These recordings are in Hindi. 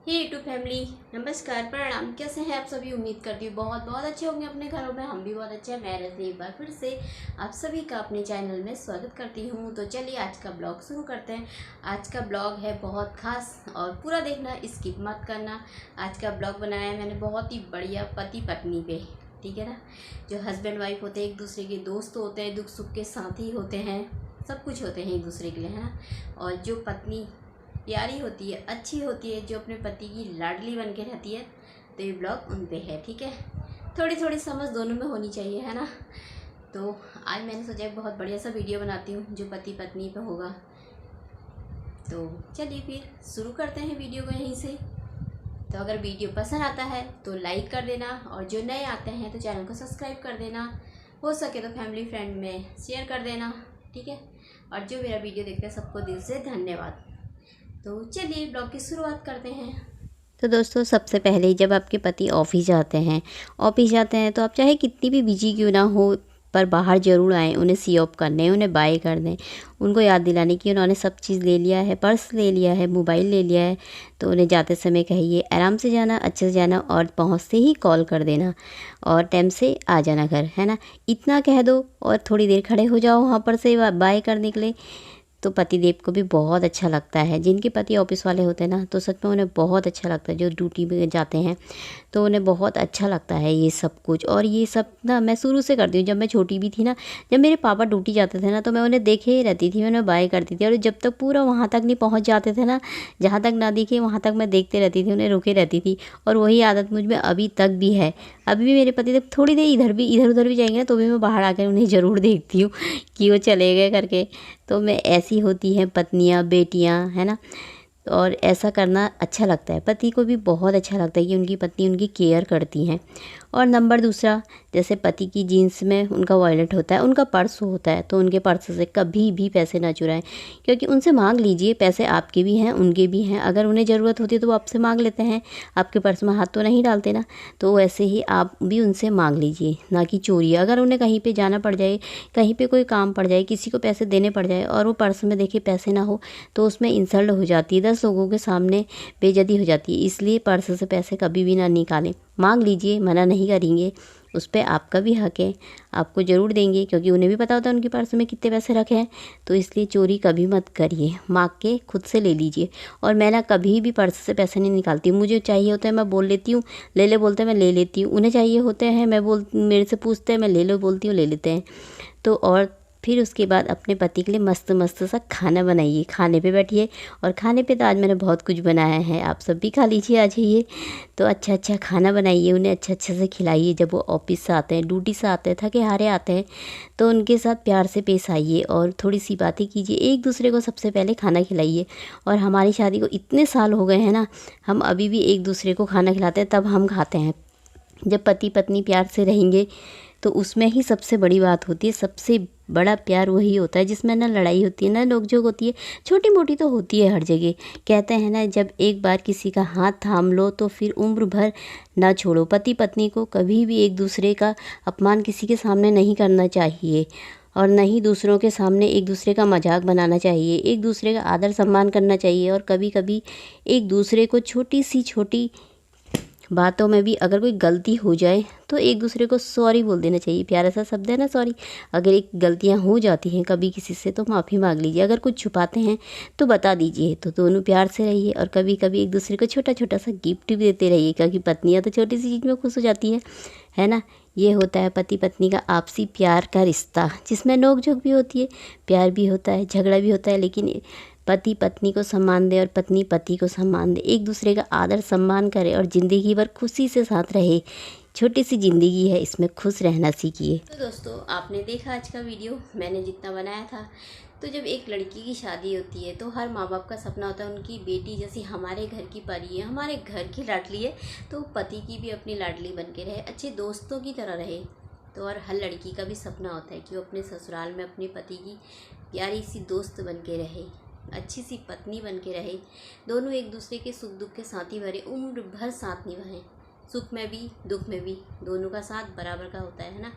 हे यूट्यूब फैमिली, नमस्कार, प्रणाम। कैसे हैं आप सभी? उम्मीद करती हूँ बहुत बहुत अच्छे होंगे अपने घरों में। हम भी बहुत अच्छे हैं। मैं रजनी एक बार फिर से आप सभी का अपने चैनल में स्वागत करती हूँ। तो चलिए आज का ब्लॉग शुरू करते हैं। आज का ब्लॉग है बहुत खास और पूरा देखना, स्किप मत करना। आज का ब्लॉग बनाया है मैंने बहुत ही बढ़िया पति पत्नी पे, ठीक है ना। जो हस्बैंड वाइफ होते हैं एक दूसरे के दोस्त होते हैं, दुख सुख के साथी होते हैं, सब कुछ होते हैं एक दूसरे के लिए, है ना। और जो पत्नी प्यारी होती है, अच्छी होती है, जो अपने पति की लाडली बन के रहती है, तो ये ब्लॉग उन पे है, ठीक है। थोड़ी थोड़ी समझ दोनों में होनी चाहिए, है ना। तो आज मैंने सोचा एक बहुत बढ़िया सा वीडियो बनाती हूँ जो पति पत्नी पे होगा। तो चलिए फिर शुरू करते हैं वीडियो को यहीं से। तो अगर वीडियो पसंद आता है तो लाइक कर देना, और जो नए आते हैं तो चैनल को सब्सक्राइब कर देना। हो सके तो फैमिली फ्रेंड में शेयर कर देना, ठीक है। और जो मेरा वीडियो देखते हैं सबको दिल से धन्यवाद। तो चलिए ब्लॉग की शुरुआत करते हैं। तो दोस्तों, सबसे पहले जब आपके पति ऑफिस जाते हैं तो आप चाहे कितनी भी बिजी क्यों ना हो, पर बाहर ज़रूर आएँ, उन्हें सी ऑफ करने, उन्हें बाय कर दें, उनको याद दिलाने कि उन्होंने सब चीज़ ले लिया है, पर्स ले लिया है, मोबाइल ले लिया है। तो उन्हें जाते समय कहिए आराम से जाना, अच्छे से जाना, और पहुँचते ही कॉल कर देना और टाइम से आ जाना घर, है ना। इतना कह दो और थोड़ी देर खड़े हो जाओ वहाँ पर से बाय करने के लिए। तो पतिदेव को भी बहुत अच्छा लगता है। जिनके पति ऑफिस वाले होते हैं ना, तो सच में उन्हें बहुत अच्छा लगता है। जो ड्यूटी में जाते हैं तो उन्हें बहुत अच्छा लगता है ये सब कुछ। और ये सब ना मैं शुरू से करती हूँ। जब मैं छोटी भी थी ना, जब मेरे पापा ड्यूटी जाते थे ना, तो मैं उन्हें देखे ही रहती थी, मैं उन्हें बाय करती थी। और जब तक पूरा वहाँ तक नहीं पहुँच जाते थे ना, जहाँ तक ना दिखे वहाँ तक मैं देखते रहती थी, उन्हें रुके रहती थी। और वही आदत मुझ में अभी तक भी है। अभी भी मेरे पति जब थोड़ी देर इधर उधर भी जाएंगे ना, तो भी मैं बाहर आकर उन्हें ज़रूर देखती हूँ कि वो चले गए करके। तो मैं ऐसी होती हैं पत्नियाँ, बेटियाँ, है ना। और ऐसा करना अच्छा लगता है। पति को भी बहुत अच्छा लगता है कि उनकी पत्नी उनकी केयर करती हैं। और नंबर दूसरा, जैसे पति की जीन्स में उनका वॉलेट होता है, उनका पर्स होता है, तो उनके पर्स से कभी भी पैसे ना चुराएं। क्योंकि उनसे मांग लीजिए, पैसे आपके भी हैं, उनके भी हैं। अगर उन्हें ज़रूरत होती है तो वो आपसे मांग लेते हैं, आपके पर्स में हाथ तो नहीं डालते ना। तो वैसे ही आप भी उनसे मांग लीजिए, ना कि चोरी। अगर उन्हें कहीं पर जाना पड़ जाए, कहीं पर कोई काम पड़ जाए, किसी को पैसे देने पड़ जाए, और वो पर्स में देखिए पैसे ना हो, तो उसमें इंसल्ट हो जाती है, 10 लोगों के सामने बेइज्जती हो जाती है। इसलिए पर्स से पैसे कभी भी ना निकालें। मांग लीजिए, मना नहीं करेंगे, उस पर आपका भी हक है, आपको ज़रूर देंगे, क्योंकि उन्हें भी पता होता है उनके पर्स में कितने पैसे रखे हैं। तो इसलिए चोरी कभी मत करिए, मांग के खुद से ले लीजिए। और मैं ना कभी भी पर्स से पैसे नहीं निकालती। मुझे चाहिए होता है मैं बोल लेती हूँ, ले ले बोलते हैं मैं ले लेती हूँ। उन्हें चाहिए होते हैं मेरे से पूछते हैं, मैं ले लो बोलती हूँ, ले लेते हैं। तो और फिर उसके बाद अपने पति के लिए मस्त मस्त सा खाना बनाइए, खाने पे बैठिए। और खाने पे तो आज मैंने बहुत कुछ बनाया है, आप सब भी खा लीजिए आ जाइए। तो अच्छा अच्छा खाना बनाइए, उन्हें अच्छा अच्छा से खिलाइए। जब वो ऑफिस से आते हैं, ड्यूटी से आते हैं, थके हारे आते हैं, तो उनके साथ प्यार से पेश आइए और थोड़ी सी बातें कीजिए। एक दूसरे को सबसे पहले खाना खिलाइए। और हमारी शादी को इतने साल हो गए हैं ना, हम अभी भी एक दूसरे को खाना खिलाते हैं, तब हम खाते हैं। जब पति पत्नी प्यार से रहेंगे तो उसमें ही सबसे बड़ी बात होती है। सबसे बड़ा प्यार वही होता है जिसमें ना लड़ाई होती है, ना नोकझोंक होती है। छोटी मोटी तो होती है हर जगह। कहते हैं ना, जब एक बार किसी का हाथ थाम लो तो फिर उम्र भर ना छोड़ो। पति पत्नी को कभी भी एक दूसरे का अपमान किसी के सामने नहीं करना चाहिए, और न ही दूसरों के सामने एक दूसरे का मजाक बनाना चाहिए। एक दूसरे का आदर सम्मान करना चाहिए। और कभी कभी एक दूसरे को छोटी बातों में भी अगर कोई गलती हो जाए तो एक दूसरे को सॉरी बोल देना चाहिए। प्यारा सा शब्द है ना, सॉरी। अगर एक गलतियां हो जाती हैं कभी किसी से, तो माफ़ी मांग लीजिए। अगर कुछ छुपाते हैं तो बता दीजिए। तो दोनों प्यार से रहिए। और कभी कभी एक दूसरे को छोटा छोटा सा गिफ्ट भी देते रहिए, क्योंकि पत्नियां तो छोटी सी चीज़ में खुश हो जाती हैं, है ना। ये होता है पति पत्नी का आपसी प्यार का रिश्ता, जिसमें नोकझोंक भी होती है, प्यार भी होता है, झगड़ा भी होता है। लेकिन पति पत्नी को सम्मान दे और पत्नी पति को सम्मान दे, एक दूसरे का आदर सम्मान करे और ज़िंदगी भर खुशी से साथ रहे। छोटी सी ज़िंदगी है, इसमें खुश रहना सीखिए। तो दोस्तों, आपने देखा आज का वीडियो, मैंने जितना बनाया था। तो जब एक लड़की की शादी होती है तो हर माँ बाप का सपना होता है उनकी बेटी जैसी हमारे घर की परी है, हमारे घर की लाडली है, तो पति की भी अपनी लाडली बन के रहे, अच्छे दोस्तों की तरह रहे। तो और हर लड़की का भी सपना होता है कि वो अपने ससुराल में अपने पति की प्यारी सी दोस्त बन के रहे, अच्छी सी पत्नी बन के रहे। दोनों एक दूसरे के सुख दुख के साथी भरे, उम्र भर साथ निभाएं। सुख में भी दुख में भी दोनों का साथ बराबर का होता है ना।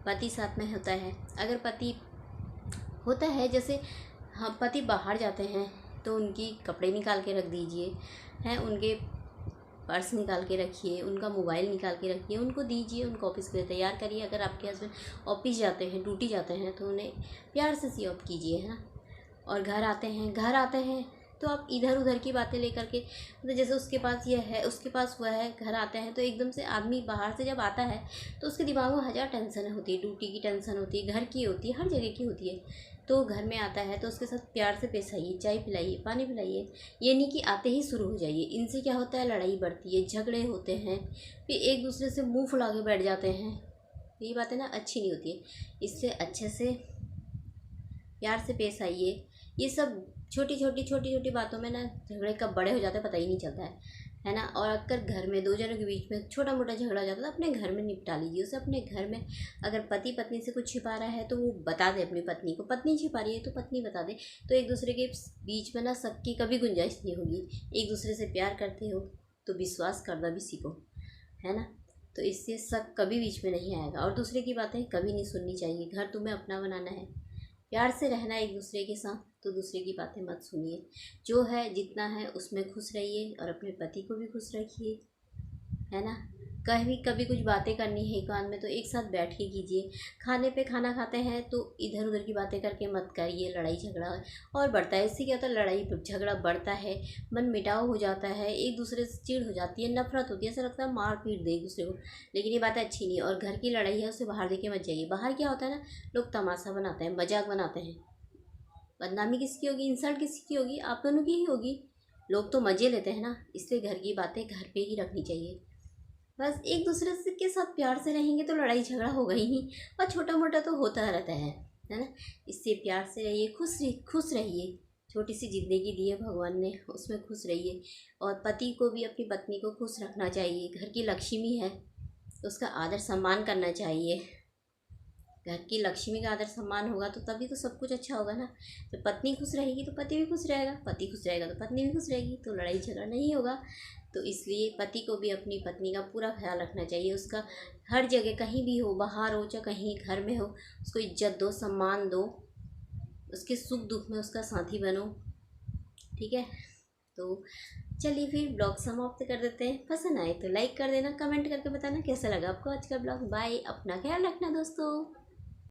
पति साथ में होता है। अगर पति होता है, जैसे हम पति बाहर जाते हैं तो उनकी कपड़े निकाल के रख दीजिए, हैं, उनके पर्स निकाल के रखिए, उनका मोबाइल निकाल के रखिए, उनको दीजिए, उनको ऑफिस के लिए तैयार करिए। अगर आपके हस्बैंड ऑफिस जाते हैं, ड्यूटी जाते हैं, तो उन्हें प्यार से सी ऑफ कीजिए, है ना। और घर आते हैं तो आप इधर उधर की बातें लेकर के, मतलब जैसे उसके पास यह है, उसके पास वह है, घर आते हैं तो एकदम से आदमी बाहर से जब आता है तो उसके दिमाग में हज़ार टेंशन होती है, ड्यूटी की टेंशन होती है, घर की होती है, हर जगह की होती है। तो घर में आता है तो उसके साथ प्यार से पेश आइए, चाय पिलाइए, पानी पिलाइए। ये नहीं कि आते ही शुरू हो जाइए। इनसे क्या होता है, लड़ाई बढ़ती है, झगड़े होते हैं, फिर एक दूसरे से मुंह फुला के बैठ जाते हैं। ये बातें ना अच्छी नहीं होती है। इससे अच्छे से प्यार से पेश आइए। ये सब छोटी छोटी बातों में ना झगड़े कब बड़े हो जाते हैं पता ही नहीं चलता है ना। और अगर घर में दो जनों के बीच में छोटा मोटा झगड़ा हो जाता है तो अपने घर में निपटा लीजिए उसे। अपने घर में अगर पति पत्नी से कुछ छिपा रहा है तो वो बता दे अपनी पत्नी को, पत्नी छिपा रही है तो पत्नी बता दे। तो एक दूसरे के बीच में ना सबकी कभी गुंजाइश नहीं होगी। एक दूसरे से प्यार करते हो तो विश्वास करना भी सीखो, है ना। तो इससे शक कभी बीच में नहीं आएगा। और दूसरे की बातें कभी नहीं सुननी चाहिए। घर तुम्हें अपना बनाना है, प्यार से रहना है एक दूसरे के साथ, तो दूसरे की बातें मत सुनिए। जो है जितना है उसमें खुश रहिए और अपने पति को भी खुश रखिए, है ना। कभी कभी कुछ बातें करनी है एकांत में तो एक साथ बैठ के कीजिए। खाने पे खाना खाते हैं तो इधर उधर की बातें करके मत करिए, लड़ाई झगड़ा और बढ़ता है। इससे क्या होता है, लड़ाई झगड़ा बढ़ता है, मन मिटाव हो जाता है, एक दूसरे से चिढ़ हो जाती है, नफरत होती है, ऐसा लगता है मार पीट दे एक दूसरे को। लेकिन ये बात अच्छी नहीं है। और घर की लड़ाई है उसे बाहर लेके मत जाइए। बाहर क्या होता है ना, लोग तमाशा बनाते हैं, मजाक बनाते हैं। बदनामी किसकी होगी, इंसल्ट किसकी होगी, आप दोनों की ही होगी। लोग तो मज़े लेते हैं ना। इसलिए घर की बातें घर पे ही रखनी चाहिए। बस एक दूसरे से के साथ प्यार से रहेंगे तो लड़ाई झगड़ा होगा ही नहीं। और छोटा मोटा तो होता रहता है ना। इससे प्यार से रहिए, खुश रहिए। छोटी सी ज़िंदगी दी है भगवान ने, उसमें खुश रहिए। और पति को भी, अपनी पत्नी को खुश रखना चाहिए। घर की लक्ष्मी है तो उसका आदर सम्मान करना चाहिए। घर की लक्ष्मी का आदर सम्मान होगा तो तभी तो सब कुछ अच्छा होगा ना। जब पत्नी खुश रहेगी तो पति भी खुश रहेगा, पति खुश रहेगा तो पत्नी भी खुश रहेगी, तो लड़ाई झगड़ा नहीं होगा। तो इसलिए पति को भी अपनी पत्नी का पूरा ख्याल रखना चाहिए। उसका हर जगह, कहीं भी हो, बाहर हो चाहे कहीं घर में हो, उसको इज्जत दो, सम्मान दो, उसके सुख दुख में उसका साथी बनो, ठीक है। तो चलिए फिर ब्लॉग समाप्त कर देते हैं। पसंद आए तो लाइक कर देना, कमेंट करके बताना कैसा लगा आपको आज का ब्लॉग। बाय, अपना ख्याल रखना दोस्तों।